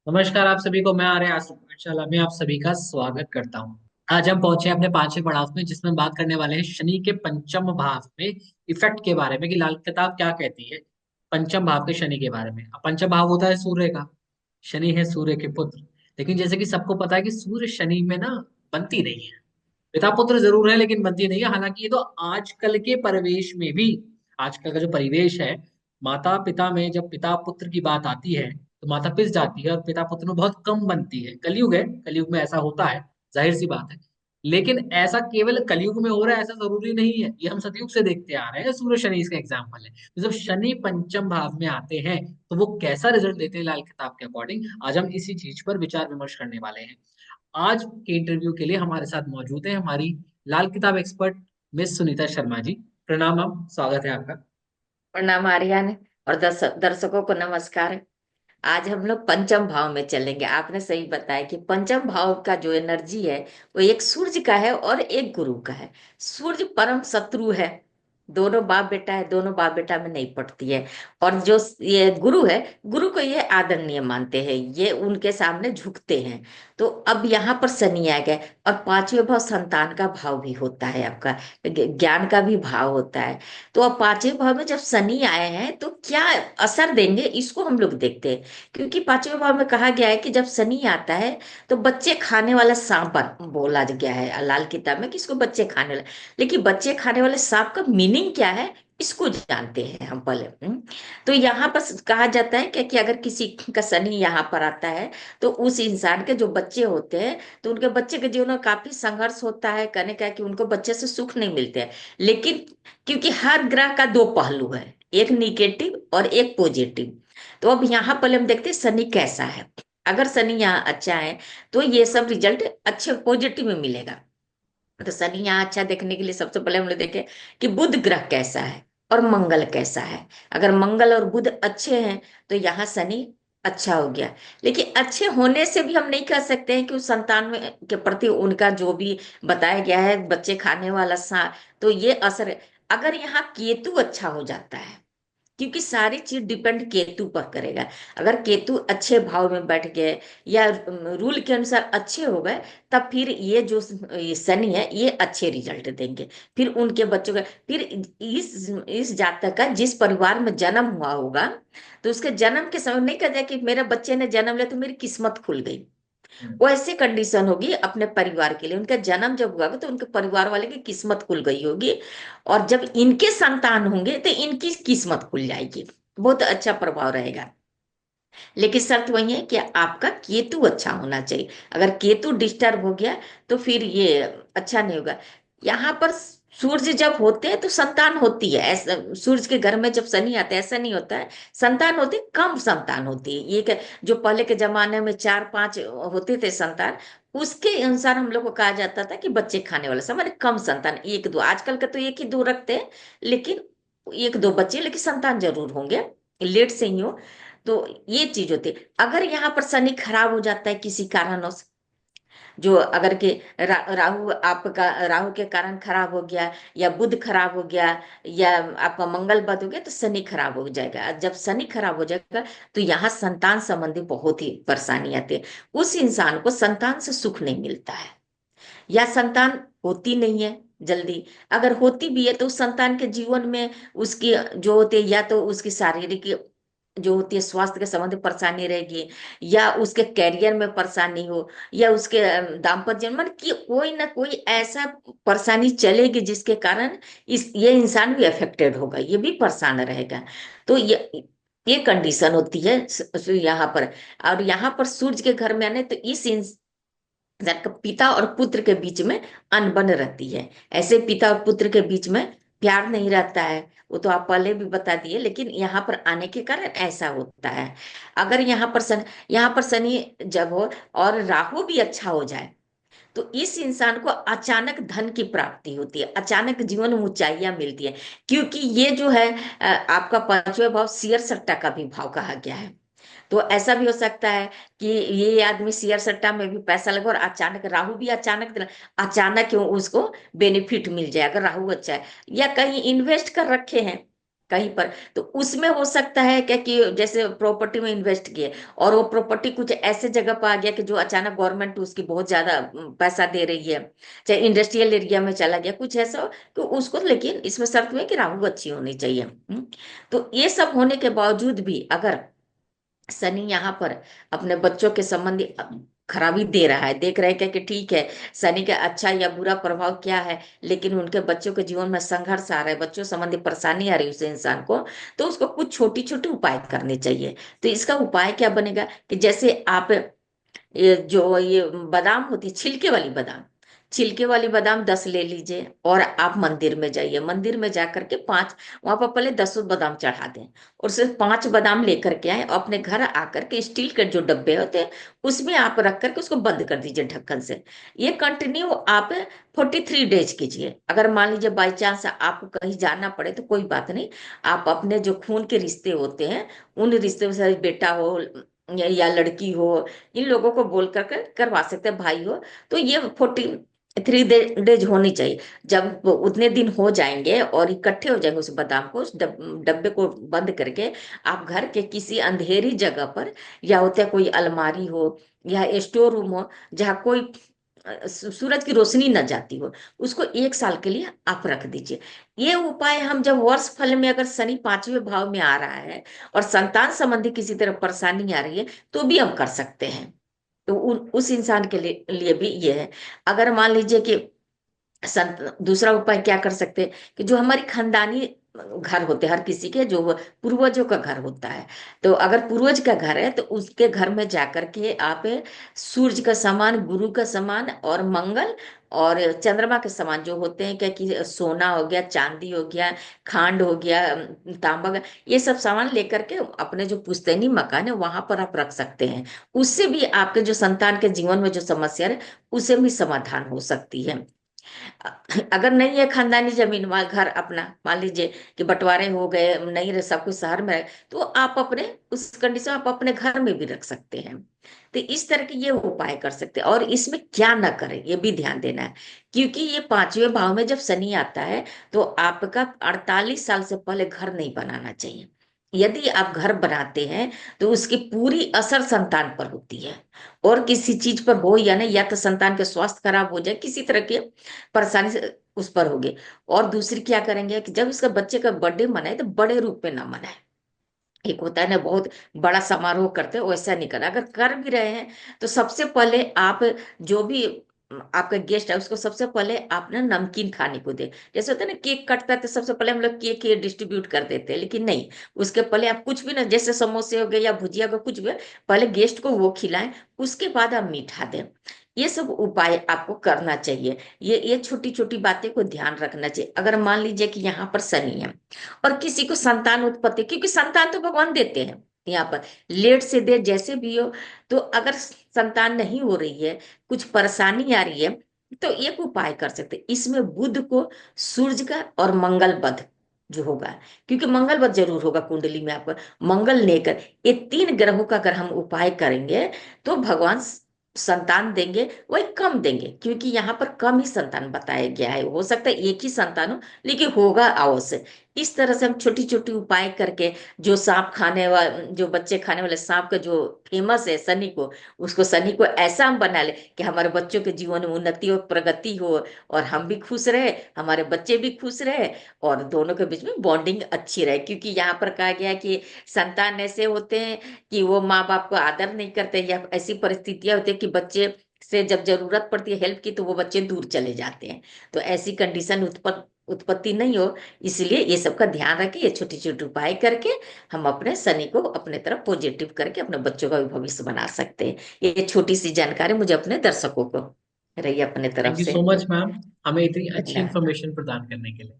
नमस्कार आप सभी को। मैं आर्य आसफ पाठशाला में आप सभी का स्वागत करता हूँ। आज हम पहुंचे हैं अपने पांचवें पड़ाव में, जिसमें बात करने वाले हैं शनि के पंचम भाव में इफेक्ट के बारे में कि लाल किताब क्या कहती है पंचम भाव के शनि के बारे में। अब पंचम भाव होता है सूर्य का। शनि है सूर्य के पुत्र। लेकिन जैसे कि सबको पता है कि सूर्य शनि में ना बनती नहीं है। पिता पुत्र जरूर है लेकिन बनती नहीं है। हालांकि ये तो आजकल के परिवेश में भी, आजकल का जो परिवेश है, माता पिता में जब पिता पुत्र की बात आती है तो माता पिस जाती है और पिता पुत्र में बहुत कम बनती है। कलयुग है, कलयुग में ऐसा होता है, जाहिर सी बात है। लेकिन ऐसा केवल कलयुग में हो रहा है ऐसा जरूरी नहीं है। ये हम सतयुग से देखते आ रहे हैं। सूर्य शनि इसका एग्जाम्पल है। तो जब शनि पंचम भाव में आते हैं तो वो कैसा रिजल्ट देते हैं लाल किताब के अकॉर्डिंग, आज हम इसी चीज पर विचार विमर्श करने वाले हैं। आज के इंटरव्यू के लिए हमारे साथ मौजूद है हमारी लाल किताब एक्सपर्ट मिस सुनीता शर्मा जी। प्रणाम मैम, स्वागत है आपका। प्रणाम आर्यन। और दर्शकों को नमस्कार। आज हम लोग पंचम भाव में चलेंगे। आपने सही बताया कि पंचम भाव का जो एनर्जी है वो एक सूर्य का है और एक गुरु का है। सूर्य परम शत्रु है। दोनों बाप बेटा है, दोनों बाप बेटा में नहीं पड़ती है। और जो ये गुरु है, गुरु को ये आदरणीय मानते हैं, ये उनके सामने झुकते हैं। तो अब यहाँ पर शनि आ गए। और पांचवें भाव संतान का भाव भी होता है आपका, ज्ञान का भी भाव होता है। तो अब पांचवें भाव में जब शनि आए हैं तो क्या असर देंगे, इसको हम लोग देखते हैं। क्योंकि पांचवें भाव में कहा गया है कि जब शनि आता है तो बच्चे खाने वाला सांप बोला गया है लाल किताब में कि इसको बच्चे खाने वाला। लेकिन बच्चे खाने वाले सांप का मीनिंग क्या है, इसको जानते हैं हम पहले। तो यहाँ पर कहा जाता है कि अगर किसी का शनि यहाँ पर आता है तो उस इंसान के जो बच्चे होते हैं, तो उनके बच्चे के जीवन में काफी संघर्ष होता है। कहने का है कि उनको बच्चे से सुख नहीं मिलते हैं। लेकिन क्योंकि हर ग्रह का दो पहलू है, एक निगेटिव और एक पॉजिटिव। तो अब यहाँ पहले हम देखते हैं शनि कैसा है। अगर शनि यहाँ अच्छा है तो ये सब रिजल्ट अच्छे पॉजिटिव में मिलेगा। तो शनि यहाँ अच्छा देखने के लिए सबसे पहले हम लोग देखें कि बुध ग्रह कैसा है और मंगल कैसा है। अगर मंगल और बुध अच्छे हैं तो यहाँ शनि अच्छा हो गया। लेकिन अच्छे होने से भी हम नहीं कह सकते हैं कि उस संतान में के प्रति उनका जो भी बताया गया है बच्चे खाने वाला सा, तो ये असर है। अगर यहाँ केतु अच्छा हो जाता है, क्योंकि सारी चीज डिपेंड केतु पर करेगा। अगर केतु अच्छे भाव में बैठ गए या रूल के अनुसार अच्छे हो गए, तब फिर ये जो ये शनि है ये अच्छे रिजल्ट देंगे। फिर उनके बच्चों का, फिर इस जातक का जिस परिवार में जन्म हुआ होगा, तो उसके जन्म के समय नहीं कहा जाए कि मेरे बच्चे ने जन्म लिया तो मेरी किस्मत खुल गई। वो ऐसी कंडीशन होगी अपने परिवार के लिए, उनका जन्म जब हुआ तो उनके परिवार वाले की किस्मत खुल गई होगी। और जब इनके संतान होंगे तो इनकी किस्मत खुल जाएगी। बहुत अच्छा प्रभाव रहेगा। लेकिन शर्त वही है कि आपका केतु अच्छा होना चाहिए। अगर केतु डिस्टर्ब हो गया तो फिर ये अच्छा नहीं होगा। यहाँ पर सूर्य जब होते हैं तो संतान होती है। ऐसा सूर्य के घर में जब शनि आता है ऐसा नहीं होता है। संतान होती है, कम संतान होती है। ये जो पहले के जमाने में चार पांच होते थे संतान, उसके अनुसार हम लोग को कहा जाता था कि बच्चे खाने वाले सब माने कम संतान, एक दो। आजकल का तो एक ही दो रखते हैं, लेकिन एक दो बच्चे, लेकिन संतान जरूर होंगे, लेट से ही हो। तो ये चीज होती है। अगर यहाँ पर शनि खराब हो जाता है किसी कारणवश, जो अगर के राहु आपका राहु के कारण खराब हो गया, या बुध खराब हो गया, या आपका मंगल बद हो गया, तो शनि खराब हो जाएगा। जब शनि खराब हो जाएगा तो यहाँ संतान संबंधी बहुत ही परेशानी आती है। उस इंसान को संतान से सुख नहीं मिलता है, या संतान होती नहीं है जल्दी। अगर होती भी है तो उस संतान के जीवन में उसकी जो होती है, या तो उसकी शारीरिक जो होती है स्वास्थ्य के संबंधी परेशानी रहेगी, या उसके करियर में परेशानी हो, या उसके दाम्पत्य जीवन में कि कोई ना कोई ऐसा परेशानी चलेगी जिसके कारण इस ये इंसान भी अफेक्टेड होगा, ये भी परेशान रहेगा। तो ये कंडीशन होती है यहाँ पर। और यहाँ पर सूर्य के घर में आने तो इस पिता और पुत्र के बीच में अनबन रहती है। ऐसे पिता और पुत्र के बीच में प्यार नहीं रहता है, वो तो आप पहले भी बता दिए। लेकिन यहाँ पर आने के कारण ऐसा होता है। अगर यहाँ पर शनि जब हो और राहु भी अच्छा हो जाए, तो इस इंसान को अचानक धन की प्राप्ति होती है, अचानक जीवन में ऊंचाइयां मिलती है। क्योंकि ये जो है आपका पांचवें भाव शेयर सट्टा का भी भाव कहा गया है। तो ऐसा भी हो सकता है कि ये आदमी शेयर सट्टा में भी पैसा लगा और अचानक राहु भी अचानक क्यों उसको बेनिफिट मिल जाए, अगर राहु अच्छा है। या कहीं इन्वेस्ट कर रखे हैं कहीं पर, तो उसमें हो सकता है क्या कि जैसे प्रॉपर्टी में इन्वेस्ट किए और वो प्रॉपर्टी कुछ ऐसे जगह पर आ गया कि जो अचानक गवर्नमेंट उसकी बहुत ज्यादा पैसा दे रही है, चाहे इंडस्ट्रियल एरिया में चला गया कुछ ऐसा हो, तो उसको, लेकिन इसमें शर्त में कि राहु अच्छी होनी चाहिए। तो ये सब होने के बावजूद भी अगर शनि यहाँ पर अपने बच्चों के संबंधी खराबी दे रहा है, देख रहे हैं क्या कि ठीक है शनि का अच्छा या बुरा प्रभाव क्या है, लेकिन उनके बच्चों के जीवन में संघर्ष आ रहा है, बच्चों संबंधी परेशानी आ रही है उस इंसान को, तो उसको कुछ छोटी छोटी उपाय करने चाहिए। तो इसका उपाय क्या बनेगा कि जैसे आप ये जो ये बादाम होती है, छिलके वाली बादाम, छिलके वाली बादाम 10 ले लीजिए और आप मंदिर में जाइए, मंदिर में जा करके 5, वहां पर पहले 10 बादाम चढ़ा दें और सिर्फ 5 बादाम लेकर के आए, अपने घर आकर के स्टील के जो डब्बे होते हैं उसमें आप रख करके उसको बंद कर दीजिए ढक्कन से। ये कंटिन्यू आप 43 डेज कीजिए। अगर मान लीजिए बाई चांस आपको कहीं जाना पड़े तो कोई बात नहीं, आप अपने जो खून के रिश्ते होते हैं उन रिश्ते से, बेटा हो या लड़की हो, इन लोगों को बोल करके करवा सकते हैं, भाई हो, तो ये 43 डेज होनी चाहिए। जब वो उतने दिन हो जाएंगे और इकट्ठे हो जाएंगे उस बादाम को, उस डब्बे को बंद करके आप घर के किसी अंधेरी जगह पर, या होता है कोई अलमारी हो या स्टोर रूम हो जहाँ कोई सूरज की रोशनी न जाती हो, उसको 1 साल के लिए आप रख दीजिए। ये उपाय हम जब वर्ष फल में अगर शनि 5वें भाव में आ रहा है और संतान संबंधी किसी तरह परेशानी आ रही है तो भी हम कर सकते हैं। तो उस इंसान के लिए भी ये है। अगर मान लीजिए कि दूसरा उपाय क्या कर सकते हैं कि जो हमारी खानदानी घर होते हैं, हर किसी के जो पूर्वजों का घर होता है, तो अगर पूर्वज का घर है तो उसके घर में जाकर के आप सूर्य का समान, गुरु का समान और मंगल और चंद्रमा के समान जो होते हैं, क्या कि सोना हो गया, चांदी हो गया, खांड हो गया, तांबा का, ये सब सामान लेकर के अपने जो पुश्तैनी मकान है वहां पर आप रख सकते हैं। उससे भी आपके जो संतान के जीवन में जो समस्या है उसे भी समाधान हो सकती है। अगर नहीं है खानदानी जमीन, वहां घर अपना मान लीजिए कि बंटवारे हो गए, नहीं रहे, सब कुछ शहर में रहे, तो आप अपने उस कंडीशन आप अपने घर में भी रख सकते हैं। तो इस तरह के ये उपाय कर सकते हैं। और इसमें क्या ना करें ये भी ध्यान देना है, क्योंकि ये 5वें भाव में जब शनि आता है तो आपका 48 साल से पहले घर नहीं बनाना चाहिए। यदि आप घर बनाते हैं तो उसकी पूरी असर संतान पर होती है, और किसी चीज पर हो या नहीं, या तो संतान के स्वास्थ्य खराब हो जाए, किसी तरह के परेशानी से उस पर होगी। और दूसरी क्या करेंगे कि जब इसका बच्चे का बर्थडे मनाए तो बड़े रूप में ना मनाए। एक होता है ना बहुत बड़ा समारोह करते हैं, वैसा नहीं करना। अगर कर भी रहे हैं तो सबसे पहले आप जो भी आपका गेस्ट है उसको सबसे पहले आप ना नमकीन खाने को दे। जैसे होता है ना केक कटता है तो सबसे पहले हम लोग केक ही डिस्ट्रीब्यूट कर देते हैं, लेकिन नहीं, उसके पहले आप कुछ भी ना, जैसे समोसे हो गए या भुजिया हो गया, कुछ भी हो, पहले गेस्ट को वो खिलाएं, उसके बाद आप मीठा दें। ये सब उपाय आपको करना चाहिए। ये छोटी छोटी बातें को ध्यान रखना चाहिए। अगर मान लीजिए कि यहाँ पर शनि है और किसी को संतान उत्पत्ति, क्योंकि संतान तो भगवान देते हैं, यहाँ पर लेट से दे जैसे भी हो, तो अगर संतान नहीं हो रही है, कुछ परेशानी आ रही है, तो एक उपाय कर सकते हैं। इसमें बुध को सूर्य का और मंगल वध जो होगा, क्योंकि मंगल वध जरूर होगा कुंडली में आपका, मंगल लेकर ये 3 ग्रहों का अगर हम उपाय करेंगे तो भगवान संतान देंगे, वही कम देंगे, क्योंकि यहाँ पर कम ही संतान बताया गया है। हो सकता है एक ही संतान हो, लेकिन होगा अवश्य। इस तरह से हम छोटी छोटी उपाय करके, जो सांप खाने वाले, जो बच्चे खाने वाले सांप का जो फेमस है शनि को, उसको शनि को ऐसा हम बना ले कि हमारे बच्चों के जीवन में उन्नति और प्रगति हो, और हम भी खुश रहे, हमारे बच्चे भी खुश रहे, और दोनों के बीच में बॉन्डिंग अच्छी रहे। क्योंकि यहाँ पर कहा गया है कि संतान ऐसे होते हैं कि वो माँ बाप को आदर नहीं करते, या ऐसी परिस्थितियां होती है कि बच्चे से जब जरूरत पड़ती है हेल्प की तो वो बच्चे दूर चले जाते हैं। तो ऐसी कंडीशन उत्पत्ति नहीं हो, इसलिए ये सब का ध्यान रखें। ये छोटी छोटी उपाय करके हम अपने शनि को अपने तरफ पॉजिटिव करके अपने बच्चों का भी भविष्य बना सकते हैं। ये छोटी सी जानकारी मुझे अपने दर्शकों को रही अपने तरफ थैंक यू से। सो मच मैम, हमें इतनी अच्छी धन्यवाद। इंफॉर्मेशन प्रदान करने के लिए।